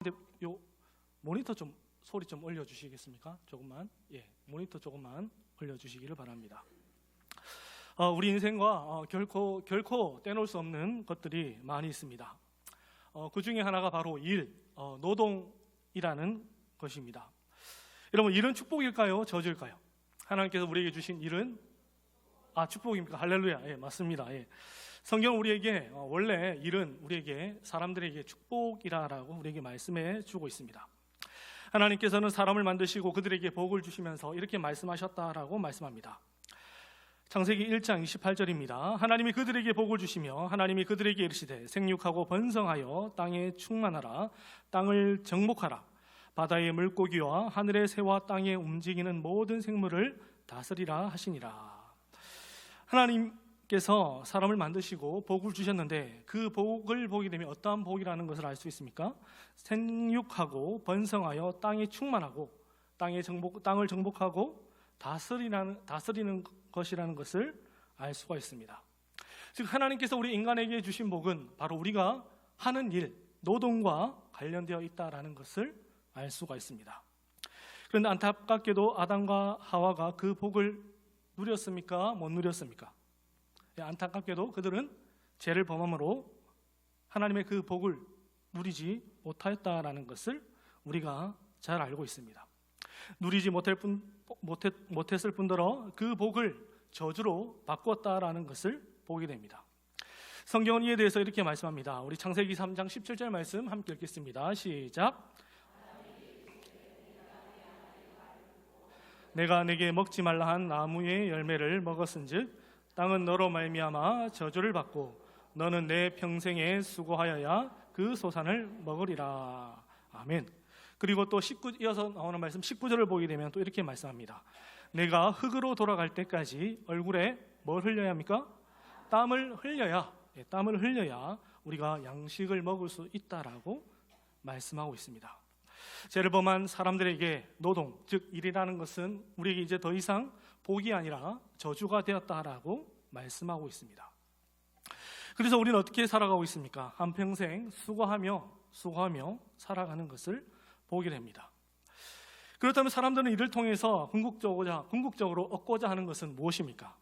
근데 요 모니터 좀 소리 좀 올려주시겠습니까? 조금만, 모니터 조금만 올려주시기를 바랍니다. 우리 인생과 결코 떼놓을 수 없는 것들이 많이 있습니다. 그 중에 하나가 바로 노동이라는 것입니다. 여러분, 일은 축복일까요? 저주일까요? 하나님께서 우리에게 주신 일은 축복입니까? 할렐루야. 맞습니다. 성경은 우리에게 원래 일은 우리에게 사람들에게 축복이라고 우리에게 말씀해 주고 있습니다. 하나님께서는 사람을 만드시고 그들에게 복을 주시면서 이렇게 말씀하셨다라고 말씀합니다. 창세기 1장 28절입니다. 하나님이 그들에게 복을 주시며 하나님이 그들에게 이르시되 생육하고 번성하여 땅에 충만하라. 땅을 정복하라. 바다의 물고기와 하늘의 새와 땅에 움직이는 모든 생물을 다스리라 하시니라. 하나님께서 사람을 만드시고 복을 주셨는데 그 복을 보게 되면 어떠한 복이라는 것을 알 수 있습니까? 생육하고 번성하여 땅에 충만하고 땅을 정복하고 다스리는 것이라는 것을 알 수가 있습니다. 즉 하나님께서 우리 인간에게 주신 복은 바로 우리가 하는 일, 노동과 관련되어 있다라는 것을 알 수가 있습니다. 그런데 안타깝게도 아담과 하와가 그 복을 누렸습니까? 못 누렸습니까? 안타깝게도 그들은 죄를 범함으로 하나님의 그 복을 누리지 못하였다라는 것을 우리가 잘 알고 있습니다. 누리지 못했을 뿐더러 그 복을 저주로 바꾸었다라는 것을 보게 됩니다. 성경은 이에 대해서 이렇게 말씀합니다. 우리 창세기 3장 17절 말씀 함께 읽겠습니다. 시작. 내가 내게 먹지 말라 한 나무의 열매를 먹었은즉 땅은 너로 말미암아 저주를 받고 너는 내 평생에 수고하여야 그 소산을 먹으리라. 아멘. 그리고 또 이어서 나오는 말씀 19절을 보게 되면 또 이렇게 말씀합니다. 내가 흙으로 돌아갈 때까지 얼굴에 뭘 흘려야 합니까? 땀을 흘려야 우리가 양식을 먹을 수 있다라고 말씀하고 있습니다. 죄를 범한 사람들에게 노동, 즉 일이라는 것은 우리에게 이제 더 이상 복이 아니라 저주가 되었다라고 말씀하고 있습니다. 그래서 우리는 어떻게 살아가고 있습니까? 한평생 수고하며 살아가는 것을 보게 됩니다. 그렇다면 사람들은 이를 통해서 궁극적으로 얻고자 하는 것은 무엇입니까?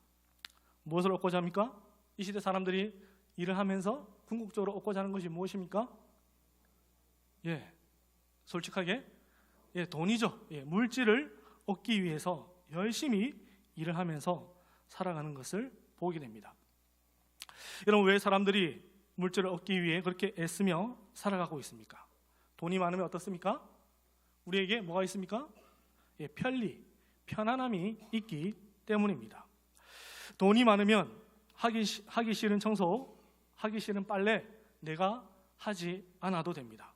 무엇을 얻고자 합니까? 이 시대 사람들이 일을 하면서 궁극적으로 얻고자 하는 것이 무엇입니까? 솔직하게 돈이죠. 물질을 얻기 위해서 열심히 일을 하면서 살아가는 것을 보게 됩니다. 여러분, 왜 사람들이 물질을 얻기 위해 그렇게 애쓰며 살아가고 있습니까? 돈이 많으면 어떻습니까? 우리에게 뭐가 있습니까? 편안함이 있기 때문입니다. 돈이 많으면 하기 싫은 청소, 하기 싫은 빨래 내가 하지 않아도 됩니다.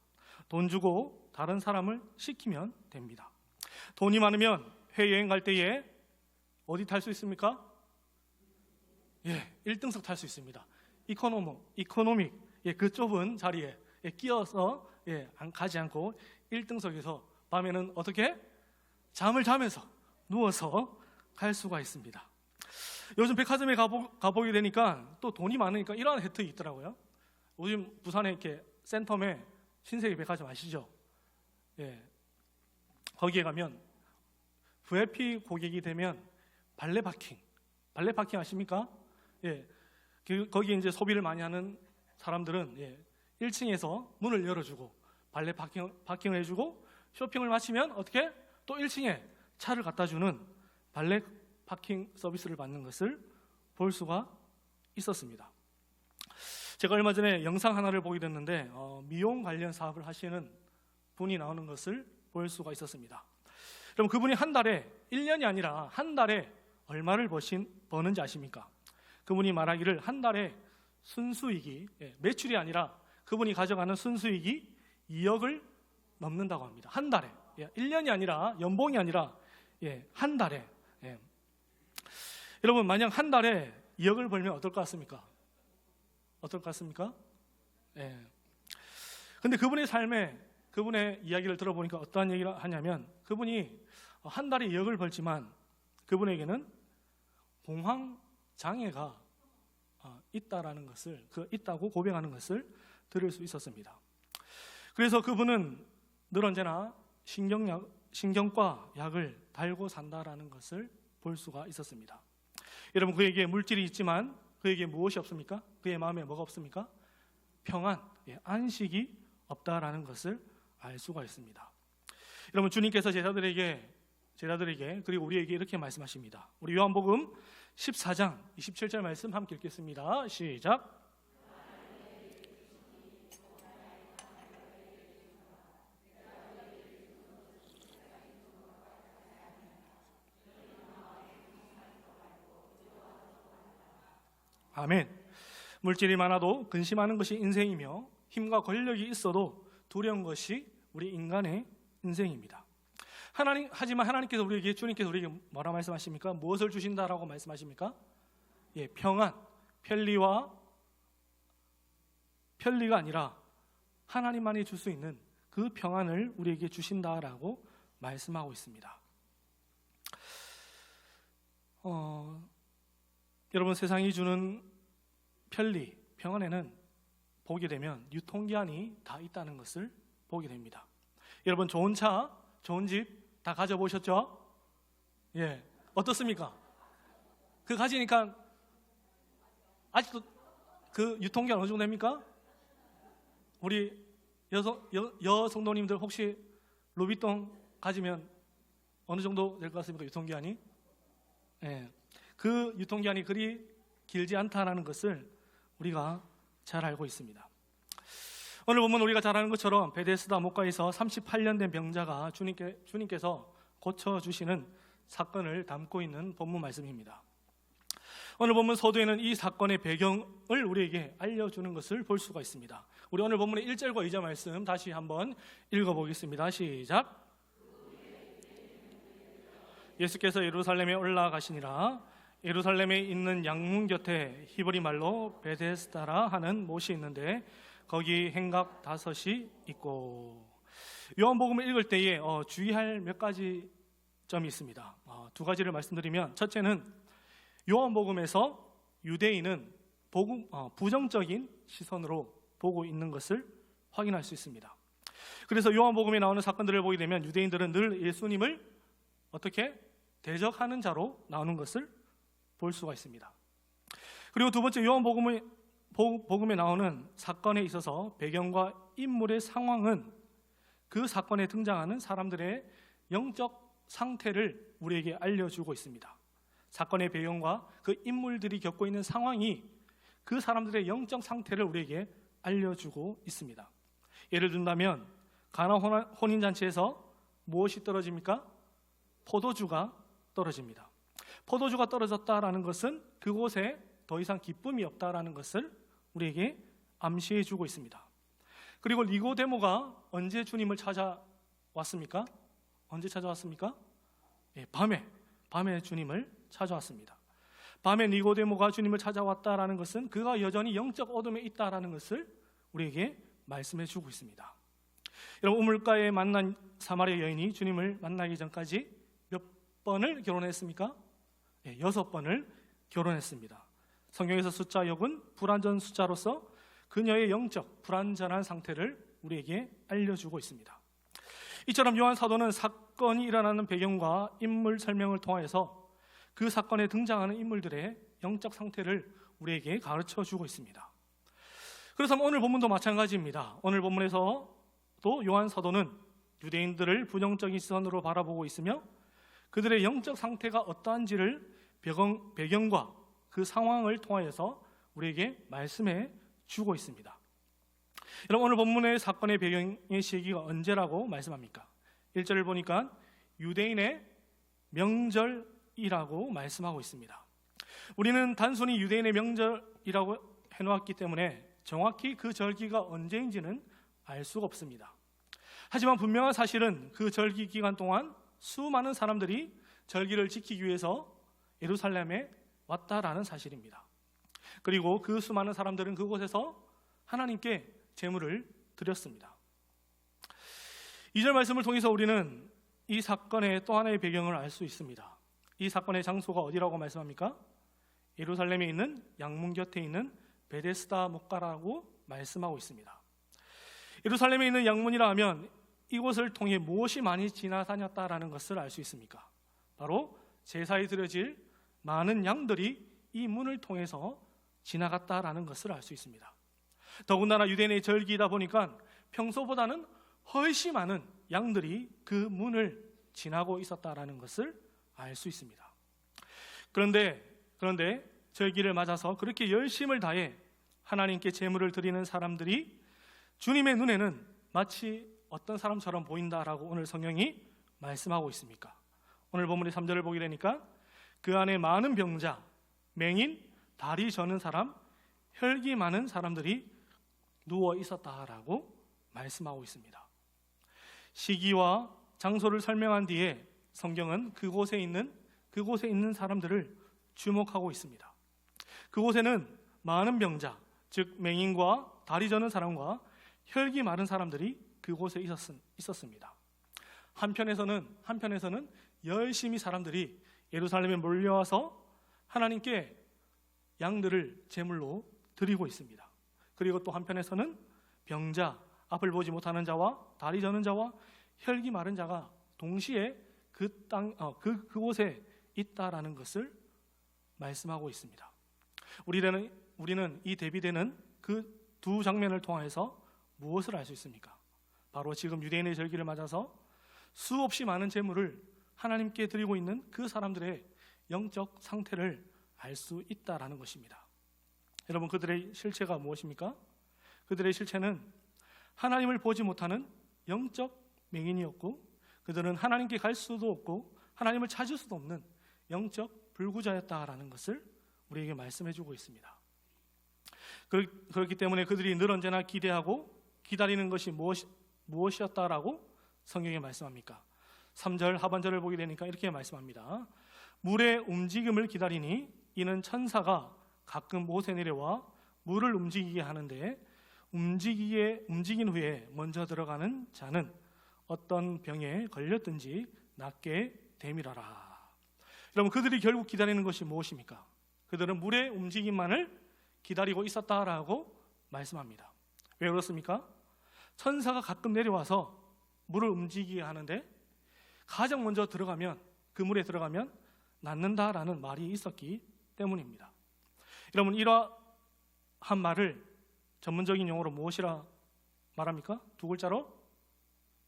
돈 주고 다른 사람을 시키면 됩니다. 돈이 많으면 해외여행 갈 때에 어디 탈 수 있습니까? 1등석 탈 수 있습니다. 이코노믹, 그 좁은 자리에 끼어서 가지 않고 1등석에서 밤에는 어떻게? 잠을 자면서 누워서 갈 수가 있습니다. 요즘 백화점에 가보게 되니까 또 돈이 많으니까 이러한 혜택이 있더라고요. 요즘 부산에 이렇게 센텀에 신세계 백화점 아시죠? 거기에 가면 VIP 고객이 되면 발레 파킹 아십니까? 거기에 이제 소비를 많이 하는 사람들은 1층에서 문을 열어주고 발레 파킹을 해주고 쇼핑을 마치면 어떻게? 또 1층에 차를 갖다 주는 발레 파킹 서비스를 받는 것을 볼 수가 있었습니다. 제가 얼마 전에 영상 하나를 보게 됐는데 미용 관련 사업을 하시는 분이 나오는 것을 볼 수가 있었습니다. 그럼 그분이 한 달에 1년이 아니라 한 달에 얼마를 버는지 아십니까? 그분이 말하기를 한 달에 순수익이 매출이 아니라 그분이 가져가는 순수익이 2억을 넘는다고 합니다. 한 달에 1년이 아니라 연봉이 아니라 한 달에. 여러분, 만약 한 달에 2억을 벌면 어떨 것 같습니까? 근데 그분의 이야기를 들어보니까 어떠한 얘기를 하냐면 그분이 한 달에 2억을 벌지만 그분에게는 공황장애가 있다고 고백하는 것을 들을 수 있었습니다. 그래서 그분은 늘 언제나 신경과 약을 달고 산다라는 것을 볼 수가 있었습니다. 여러분, 그에게 물질이 있지만 그에게 무엇이 없습니까? 그의 마음에 뭐가 없습니까? 평안, 안식이 없다라는 것을 알 수가 있습니다. 여러분, 주님께서 제자들에게 그리고 우리에게 이렇게 말씀하십니다. 우리 요한복음 14장 27절 말씀 함께 읽겠습니다. 시작. 아멘. 물질이 많아도 근심하는 것이 인생이며 힘과 권력이 있어도 두려운 것이 우리 인간의 인생입니다. 하지만 주님께서 우리에게 뭐라 말씀하십니까? 무엇을 주신다라고 말씀하십니까? 평안, 편리가 아니라 하나님만이 줄 수 있는 그 평안을 우리에게 주신다라고 말씀하고 있습니다. 여러분, 세상이 주는 편리, 평안에는 보게 되면 유통기한이 다 있다는 것을 보게 됩니다. 여러분, 좋은 차, 좋은 집 다 가져보셨죠? 어떻습니까? 그 가지니까 아직도 그 유통기한 어느 정도 됩니까? 우리 여성도님들 혹시 루비통 가지면 어느 정도 될 것 같습니까? 유통기한이? 그 유통기한이 그리 길지 않다는 것을 우리가 잘 알고 있습니다. 오늘 보면 우리가 잘 아는 것처럼 베데스다 목가에서 38년 된 병자가 주님께서 고쳐주시는 사건을 담고 있는 본문 말씀입니다. 오늘 본문 서두에는 이 사건의 배경을 우리에게 알려주는 것을 볼 수가 있습니다. 우리 오늘 본문의 1절과 2절 말씀 다시 한번 읽어보겠습니다. 시작. 예수께서 예루살렘에 올라가시니라. 예루살렘에 있는 양문 곁에 히브리 말로 베데스다라 하는 못이 있는데 거기 행각 5이 있고. 요한복음을 읽을 때에 주의할 몇 가지 점이 있습니다. 2가지를 말씀드리면, 첫째는 요한복음에서 유대인은 부정적인 시선으로 보고 있는 것을 확인할 수 있습니다. 그래서 요한복음에 나오는 사건들을 보게 되면 유대인들은 늘 예수님을 어떻게 대적하는 자로 나오는 것을 볼 수가 있습니다. 그리고 두 번째, 요한복음에 나오는 사건에 있어서 배경과 인물의 상황은 그 사건에 등장하는 사람들의 영적 상태를 우리에게 알려주고 있습니다. 사건의 배경과 그 인물들이 겪고 있는 상황이 그 사람들의 영적 상태를 우리에게 알려주고 있습니다. 예를 든다면 가나 혼인잔치에서 무엇이 떨어집니까? 포도주가 떨어집니다. 포도주가 떨어졌다라는 것은 그곳에 더 이상 기쁨이 없다라는 것을 우리에게 암시해 주고 있습니다. 그리고 니고데모가 언제 주님을 찾아왔습니까? 언제 찾아왔습니까? 밤에 주님을 찾아왔습니다. 밤에 니고데모가 주님을 찾아왔다라는 것은 그가 여전히 영적 어둠에 있다라는 것을 우리에게 말씀해 주고 있습니다. 여러분, 우물가에 만난 사마리아 여인이 주님을 만나기 전까지 몇 번을 결혼했습니까? 6번을 결혼했습니다. 성경에서 숫자 6은 불완전 숫자로서 그녀의 영적 불완전한 상태를 우리에게 알려주고 있습니다. 이처럼 요한 사도는 사건이 일어나는 배경과 인물 설명을 통해서 그 사건에 등장하는 인물들의 영적 상태를 우리에게 가르쳐주고 있습니다. 그래서 오늘 본문도 마찬가지입니다. 오늘 본문에서도 요한 사도는 유대인들을 부정적인 시선으로 바라보고 있으며 그들의 영적 상태가 어떠한지를 배경과 그 상황을 통하여서 우리에게 말씀해 주고 있습니다. 여러분, 오늘 본문의 사건의 배경의 시기가 언제라고 말씀합니까? 1절을 보니까 유대인의 명절이라고 말씀하고 있습니다. 우리는 단순히 유대인의 명절이라고 해놓았기 때문에 정확히 그 절기가 언제인지는 알 수가 없습니다. 하지만 분명한 사실은 그 절기 기간 동안 수많은 사람들이 절기를 지키기 위해서 예루살렘에 왔다라는 사실입니다. 그리고 그 수많은 사람들은 그곳에서 하나님께 제물을 드렸습니다. 2절 말씀을 통해서 우리는 이 사건의 또 하나의 배경을 알 수 있습니다. 이 사건의 장소가 어디라고 말씀합니까? 예루살렘에 있는 양문 곁에 있는 베데스다 목가라고 말씀하고 있습니다. 예루살렘에 있는 양문이라 하면 이곳을 통해 무엇이 많이 지나다녔다라는 것을 알 수 있습니까? 바로 제사에 드려질 많은 양들이 이 문을 통해서 지나갔다라는 것을 알 수 있습니다. 더군다나 유대인의 절기이다 보니까 평소보다는 훨씬 많은 양들이 그 문을 지나고 있었다라는 것을 알 수 있습니다. 그런데 절기를 맞아서 그렇게 열심을 다해 하나님께 제물을 드리는 사람들이 주님의 눈에는 마치 어떤 사람처럼 보인다라고 오늘 성경이 말씀하고 있습니까? 오늘 본문의 3절을 보게 되니까 그 안에 많은 병자, 맹인, 다리 저는 사람, 혈기 많은 사람들이 누워 있었다라고 말씀하고 있습니다. 시기와 장소를 설명한 뒤에 성경은 그곳에 있는 사람들을 주목하고 있습니다. 그곳에는 많은 병자, 즉 맹인과 다리 저는 사람과 혈기 많은 사람들이 그곳에 있었습니다. 한편에서는 열심히 사람들이 예루살렘에 몰려와서 하나님께 양들을 제물로 드리고 있습니다. 그리고 또 한편에서는 병자, 앞을 보지 못하는 자와 다리 저는 자와 혈기 마른 자가 동시에 그곳에 있다라는 것을 말씀하고 있습니다. 우리는 이 대비되는 그 두 장면을 통해서 무엇을 알 수 있습니까? 바로 지금 유대인의 절기를 맞아서 수없이 많은 제물을 하나님께 드리고 있는 그 사람들의 영적 상태를 알 수 있다라는 것입니다. 여러분, 그들의 실체가 무엇입니까? 그들의 실체는 하나님을 보지 못하는 영적 맹인이었고, 그들은 하나님께 갈 수도 없고 하나님을 찾을 수도 없는 영적 불구자였다라는 것을 우리에게 말씀해 주고 있습니다. 그렇기 때문에 그들이 늘 언제나 기대하고 기다리는 것이 무엇이었다라고 성경에 말씀합니까? 3절 하반절을 보게 되니까 이렇게 말씀합니다. 물의 움직임을 기다리니 이는 천사가 가끔 못에 내려와 물을 움직이게 하는데 움직인 후에 먼저 들어가는 자는 어떤 병에 걸렸든지 낫게 되밀어라. 여러분, 그들이 결국 기다리는 것이 무엇입니까? 그들은 물의 움직임만을 기다리고 있었다라고 말씀합니다. 왜 그렇습니까? 천사가 가끔 내려와서 물을 움직이게 하는데 가장 먼저 그 물에 들어가면 낫는다라는 말이 있었기 때문입니다. 여러분, 이러한 말을 전문적인 용어로 무엇이라 말합니까? 두 글자로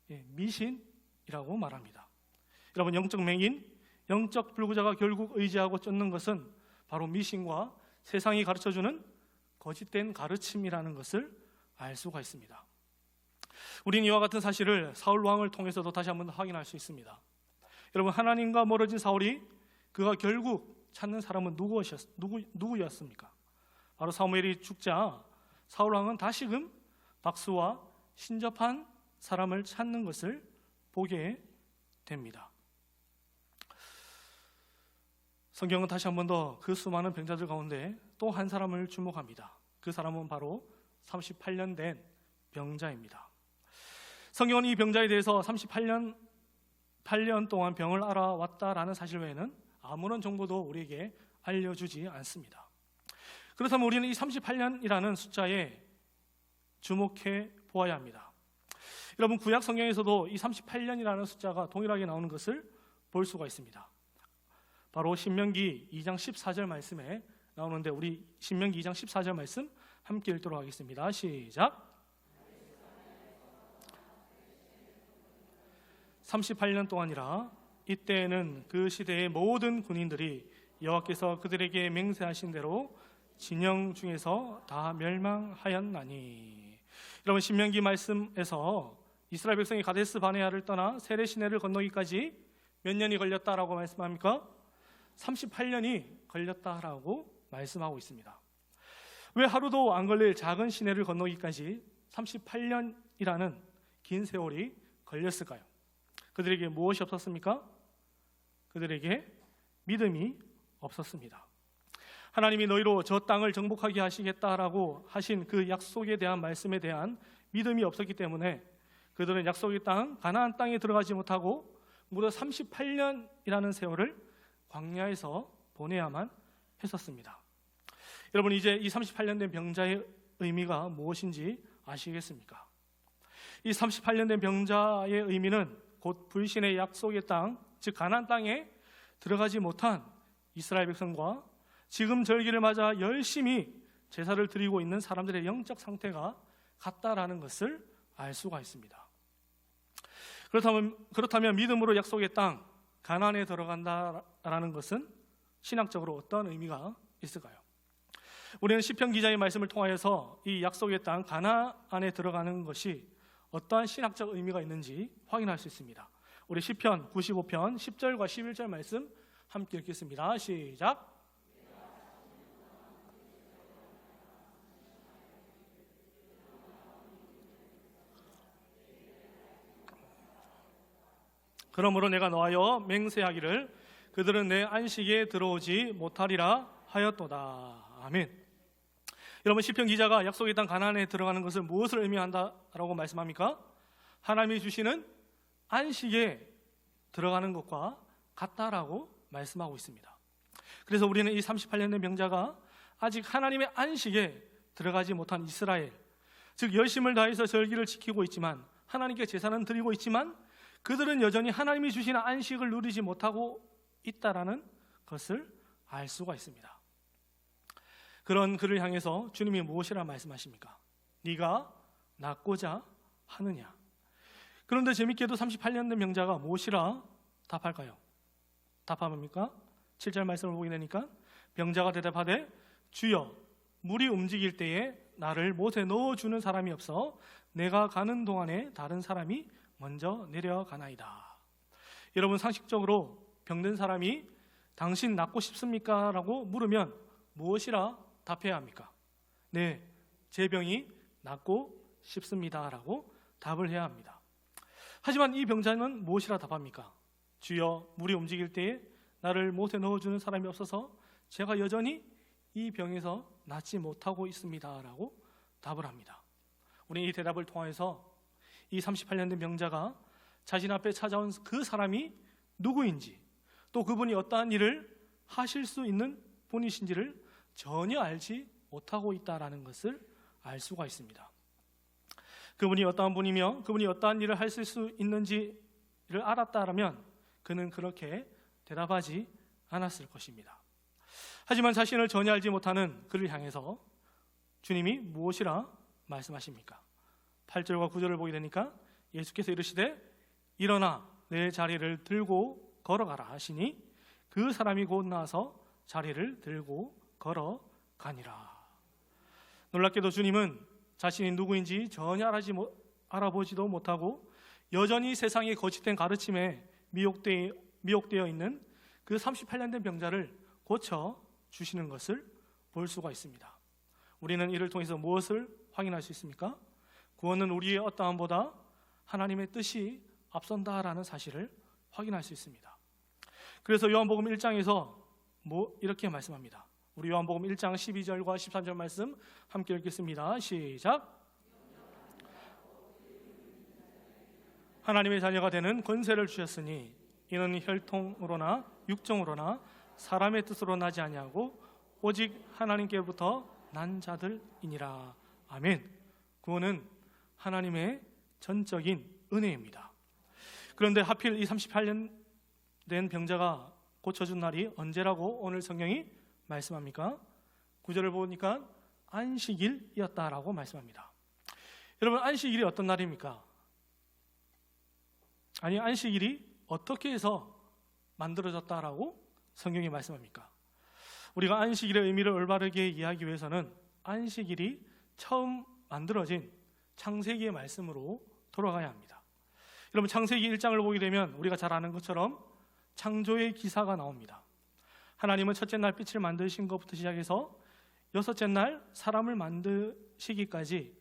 미신이라고 말합니다. 여러분, 영적 맹인, 영적 불구자가 결국 의지하고 쫓는 것은 바로 미신과 세상이 가르쳐주는 거짓된 가르침이라는 것을 알 수가 있습니다. 우리는 이와 같은 사실을 사울 왕을 통해서도 다시 한번 확인할 수 있습니다. 여러분, 하나님과 멀어진 사울이 그가 결국 찾는 사람은 누구였습니까? 바로 사무엘이 죽자 사울 왕은 다시금 박수와 신접한 사람을 찾는 것을 보게 됩니다. 성경은 다시 한 번 더 그 수많은 병자들 가운데 또 한 사람을 주목합니다. 그 사람은 바로 38년 된 병자입니다. 성경은 이 병자에 대해서 38년 동안 병을 앓아왔다라는 사실 외에는 아무런 정보도 우리에게 알려주지 않습니다. 그렇다면 우리는 이 38년이라는 숫자에 주목해 보아야 합니다. 여러분, 구약 성경에서도 이 38년이라는 숫자가 동일하게 나오는 것을 볼 수가 있습니다. 바로 신명기 2장 14절 말씀에 나오는데 우리 신명기 2장 14절 말씀 함께 읽도록 하겠습니다. 시작. 38년 동안이라 이때에는 그 시대의 모든 군인들이 여호와께서 그들에게 맹세하신 대로 진영 중에서 다 멸망하였나니. 여러분, 신명기 말씀에서 이스라엘 백성이 가데스 바네아를 떠나 세레 시내를 건너기까지 몇 년이 걸렸다라고 말씀합니까? 38년이 걸렸다라고 말씀하고 있습니다. 왜 하루도 안 걸릴 작은 시내를 건너기까지 38년이라는 긴 세월이 걸렸을까요? 그들에게 무엇이 없었습니까? 그들에게 믿음이 없었습니다. 하나님이 너희로 저 땅을 정복하게 하시겠다라고 하신 그 약속에 대한 말씀에 대한 믿음이 없었기 때문에 그들은 약속의 땅 가나안 땅에 들어가지 못하고 무려 38년이라는 세월을 광야에서 보내야만 했었습니다. 여러분, 이제 이 38년 된 병자의 의미가 무엇인지 아시겠습니까? 이 38년 된 병자의 의미는 곧 불신의 약속의 땅, 즉 가나안 땅에 들어가지 못한 이스라엘 백성과 지금 절기를 맞아 열심히 제사를 드리고 있는 사람들의 영적 상태가 같다라는 것을 알 수가 있습니다. 그렇다면 믿음으로 약속의 땅 가나안에 들어간다라는 것은 신학적으로 어떤 의미가 있을까요? 우리는 시편 기자의 말씀을 통하여서 이 약속의 땅 가나안에 들어가는 것이 어떠한 신학적 의미가 있는지 확인할 수 있습니다. 우리 시편 95편 10절과 11절 말씀 함께 읽겠습니다. 시작. 그러므로 내가 노하여 맹세하기를 그들은 내 안식에 들어오지 못하리라 하였도다. 아멘. 여러분, 시편 기자가 약속의 땅 가나안에 들어가는 것을 무엇을 의미한다라고 말씀합니까? 하나님이 주시는 안식에 들어가는 것과 같다라고 말씀하고 있습니다. 그래서 우리는 이 38년 된 병자가 아직 하나님의 안식에 들어가지 못한 이스라엘, 즉 열심을 다해서 절기를 지키고 있지만 하나님께 제사는 드리고 있지만 그들은 여전히 하나님이 주시는 안식을 누리지 못하고 있다라는 것을 알 수가 있습니다. 그런 그를 향해서 주님이 무엇이라 말씀하십니까? 네가 낫고자 하느냐? 그런데 재밌게도 38년 된 병자가 무엇이라 답할까요? 답합니까? 7절 말씀을 보게 되니까 병자가 대답하되 주여 물이 움직일 때에 나를 못에 넣어주는 사람이 없어 내가 가는 동안에 다른 사람이 먼저 내려가나이다. 여러분, 상식적으로 병든 사람이 당신 낫고 싶습니까? 라고 물으면 무엇이라 답해야 합니까? 네, 제 병이 낫고 싶습니다 라고 답을 해야 합니다. 하지만 이 병자는 무엇이라 답합니까? 주여 물이 움직일 때에 나를 못에 넣어주는 사람이 없어서 제가 여전히 이 병에서 낫지 못하고 있습니다 라고 답을 합니다. 우리는 이 대답을 통해서 이 38년 된 병자가 자신 앞에 찾아온 그 사람이 누구인지, 또 그분이 어떠한 일을 하실 수 있는 분이신지를 전혀 알지 못하고 있다는 것을 알 수가 있습니다. 그분이 어떠한 분이며 그분이 어떠한 일을 하실 수 있는지를 알았다면 그는 그렇게 대답하지 않았을 것입니다. 하지만 자신을 전혀 알지 못하는 그를 향해서 주님이 무엇이라 말씀하십니까? 8절과 9절을 보게 되니까 예수께서 이르시되 일어나 내 자리를 들고 걸어가라 하시니 그 사람이 곧 나와서 자리를 들고 걸어가니라. 놀랍게도 주님은 자신이 누구인지 전혀 알아보지도 못하고 여전히 세상의 거짓된 가르침에 미혹되어 있는 그 38년 된 병자를 고쳐주시는 것을 볼 수가 있습니다. 우리는 이를 통해서 무엇을 확인할 수 있습니까? 구원은 우리의 어떠함보다 하나님의 뜻이 앞선다라는 사실을 확인할 수 있습니다. 그래서 요한복음 1장에서 이렇게 말씀합니다. 우리 요한복음 1장 12절과 13절 말씀 함께 읽겠습니다. 시작. 하나님의 자녀가 되는 권세를 주셨으니 이는 혈통으로나 육정으로나 사람의 뜻으로 나지 아니하고 오직 하나님께로부터 난 자들이니라. 아멘. 구원은 하나님의 전적인 은혜입니다. 그런데 하필 이 38년 된 병자가 고쳐준 날이 언제라고 오늘 성경이 말씀합니까? 9절을 보니까 안식일이었다라고 말씀합니다. 여러분, 안식일이 어떤 날입니까? 아니, 안식일이 어떻게 해서 만들어졌다라고 성경이 말씀합니까? 우리가 안식일의 의미를 올바르게 이해하기 위해서는 안식일이 처음 만들어진 창세기의 말씀으로 돌아가야 합니다. 여러분, 창세기 1장을 보게 되면 우리가 잘 아는 것처럼 창조의 기사가 나옵니다. 하나님은 첫째 날 빛을 만드신 것부터 시작해서 여섯째 날 사람을 만드시기까지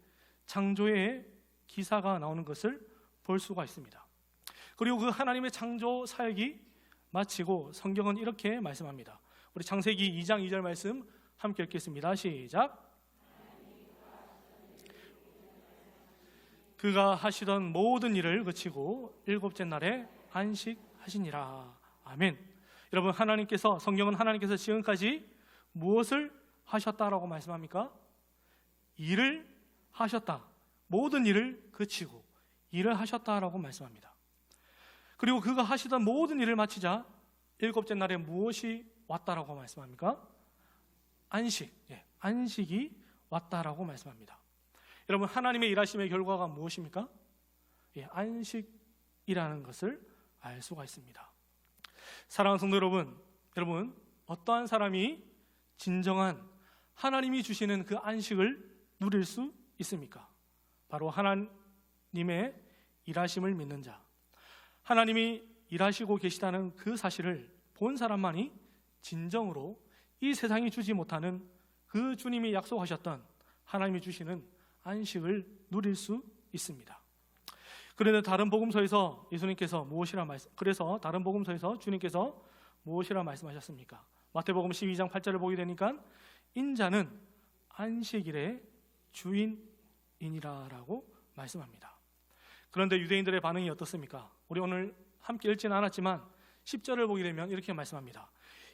창조의 기사가 나오는 것을 볼 수가 있습니다. 그리고 그 하나님의 창조 사역이 마치고 성경은 이렇게 말씀합니다. 우리 창세기 2장 2절 말씀 함께 읽겠습니다. 시작. 그가 하시던 모든 일을 그치고 일곱째 날에 안식하시니라. 아멘. 여러분, 성경은 하나님께서 지금까지 무엇을 하셨다라고 말씀합니까? 일을 하셨다. 모든 일을 그치고 일을 하셨다라고 말씀합니다. 그리고 그가 하시던 모든 일을 마치자 일곱째 날에 무엇이 왔다라고 말씀합니까? 안식, 안식이 왔다라고 말씀합니다. 여러분, 하나님의 일하심의 결과가 무엇입니까? 안식이라는 것을 알 수가 있습니다. 사랑하는 성도 여러분, 어떠한 사람이 진정한 하나님이 주시는 그 안식을 누릴 수 있습니까? 바로 하나님의 일하심을 믿는 자, 하나님이 일하시고 계시다는 그 사실을 본 사람만이 진정으로 이 세상이 주지 못하는 그 주님이 약속하셨던 하나님이 주시는 안식을 누릴 수 있습니다. 그런데 다른 복음서에서 주님께서 무엇이라 말씀하셨습니까? 마태복음 12장 8절을 보게 되니까 인자는 안식일의 주인이니라라고 말씀합니다. 그런데 유대인들의 반응이 어떻습니까? 우리 오늘 함께 읽지는 않았지만 10절을 보게 되면 이렇게 말씀합니다.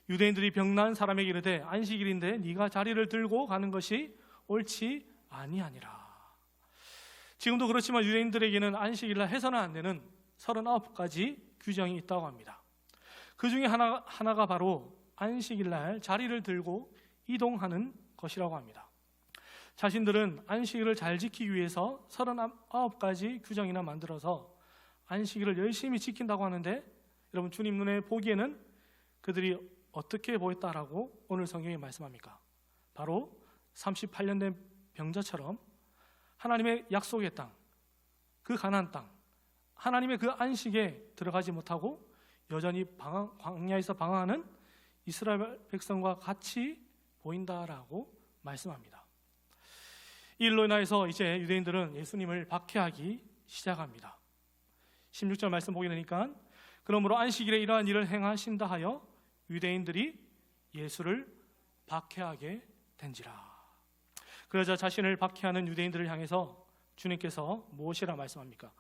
유대인들이 병난 사람에게 이르되 안식일인데 네가 자리를 들고 가는 것이 옳지 아니하니라. 지금도 그렇지만 유대인들에게는 안식일날 해서는 안 되는 39가지 규정이 있다고 합니다. 그 중에 하나가 바로 안식일날 자리를 들고 이동하는 것이라고 합니다. 자신들은 안식일을 잘 지키기 위해서 39가지 규정이나 만들어서 안식일을 열심히 지킨다고 하는데, 여러분, 주님 눈에 보기에는 그들이 어떻게 보였다라고 오늘 성경이 말씀합니까? 바로 38년 된 병자처럼 하나님의 약속의 땅, 그 가나안 땅, 하나님의 그 안식에 들어가지 못하고 여전히 광야에서 방황하는 이스라엘 백성과 같이 보인다라고 말씀합니다. 이 일로 인하여서 이제 유대인들은 예수님을 박해하기 시작합니다. 16절 말씀 보게 되니까 그러므로 안식일에 이러한 일을 행하신다 하여 유대인들이 예수를 박해하게 된지라. 그러자 자신을 박해하는 유대인들을 향해서 주님께서 무엇이라 말씀합니까?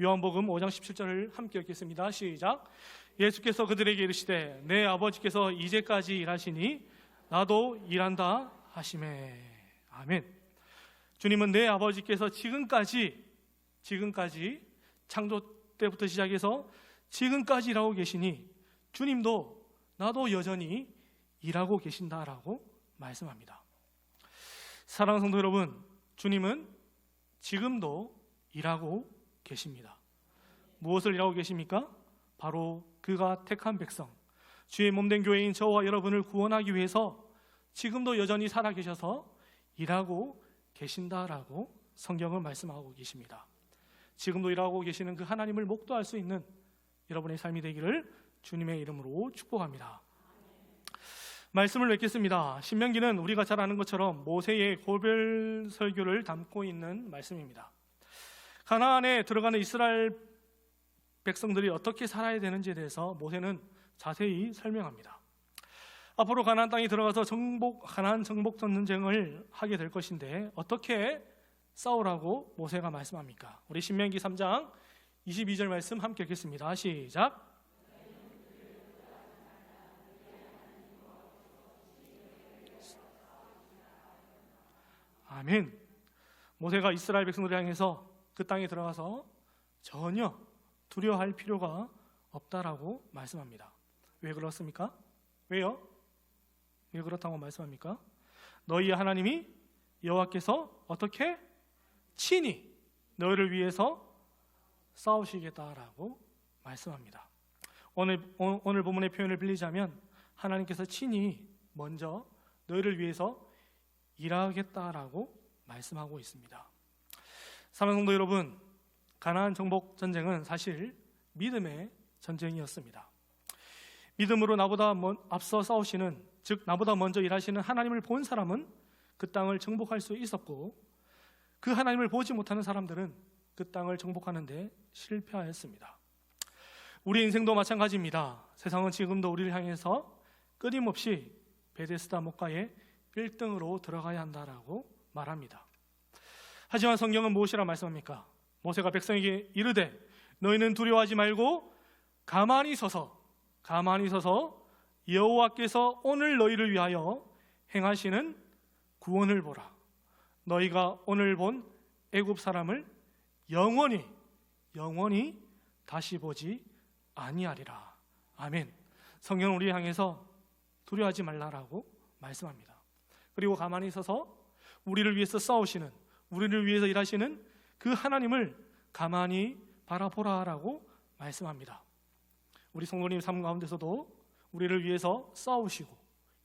요한복음 5장 17절을 함께 읽겠습니다. 시작. 예수께서 그들에게 이르시되 내 아버지께서 이제까지 일하시니 나도 일한다 하시매. 아멘. 주님은 내 아버지께서 지금까지 창조 때부터 시작해서 지금까지 일하고 계시니 주님도 나도 여전히 일하고 계신다라고 말씀합니다. 사랑하는 성도 여러분, 주님은 지금도 일하고 계십니다. 무엇을 일하고 계십니까? 바로 그가 택한 백성, 주의 몸된 교회인 저와 여러분을 구원하기 위해서 지금도 여전히 살아계셔서 일하고 계신다라고 성경은 말씀하고 계십니다. 지금도 일하고 계시는 그 하나님을 목도할 수 있는 여러분의 삶이 되기를 주님의 이름으로 축복합니다. 말씀을 맺겠습니다. 신명기는 우리가 잘 아는 것처럼 모세의 고별 설교를 담고 있는 말씀입니다. 가나안에 들어가는 이스라엘 백성들이 어떻게 살아야 되는지에 대해서 모세는 자세히 설명합니다. 앞으로 가나안 땅에 들어가서 가나안 정복 전쟁을 하게 될 것인데 어떻게 싸우라고 모세가 말씀합니까? 우리 신명기 3장 22절 말씀 함께 읽겠습니다. 시작. 아멘. 모세가 이스라엘 백성들을 향해서 그 땅에 들어가서 전혀 두려워할 필요가 없다라고 말씀합니다. 왜 그렇습니까? 왜요? 왜 그렇다고 말씀합니까? 너희의 하나님이 여호와께서 어떻게 친히 너희를 위해서 싸우시겠다라고 말씀합니다. 오늘 본문의 표현을 빌리자면 하나님께서 친히 먼저 너희를 위해서 일하겠다라고 말씀하고 있습니다. 사랑하는 성도 여러분, 가나안 정복 전쟁은 사실 믿음의 전쟁이었습니다. 믿음으로 나보다 앞서 싸우시는, 즉 나보다 먼저 일하시는 하나님을 본 사람은 그 땅을 정복할 수 있었고, 그 하나님을 보지 못하는 사람들은 그 땅을 정복하는 데 실패하였습니다. 우리 인생도 마찬가지입니다. 세상은 지금도 우리를 향해서 끊임없이 베데스다 목가에 1등으로 들어가야 한다라고 말합니다. 하지만 성경은 무엇이라 말씀합니까? 모세가 백성에게 이르되 너희는 두려워하지 말고 가만히 서서 여호와께서 오늘 너희를 위하여 행하시는 구원을 보라. 너희가 오늘 본 애굽 사람을 영원히 영원히 다시 보지 아니하리라. 아멘. 성경은 우리 향해서 두려워하지 말라라고 말씀합니다. 그리고 가만히 있어서 우리를 위해서 싸우시는, 우리를 위해서 일하시는 그 하나님을 가만히 바라보라라고 말씀합니다. 우리 성도님 삶 가운데서도 우리를 위해서 싸우시고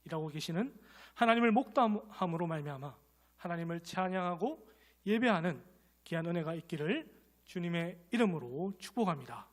일하고 계시는 하나님을 목도함으로 말미암아 하나님을 찬양하고 예배하는 귀한 은혜가 있기를 주님의 이름으로 축복합니다.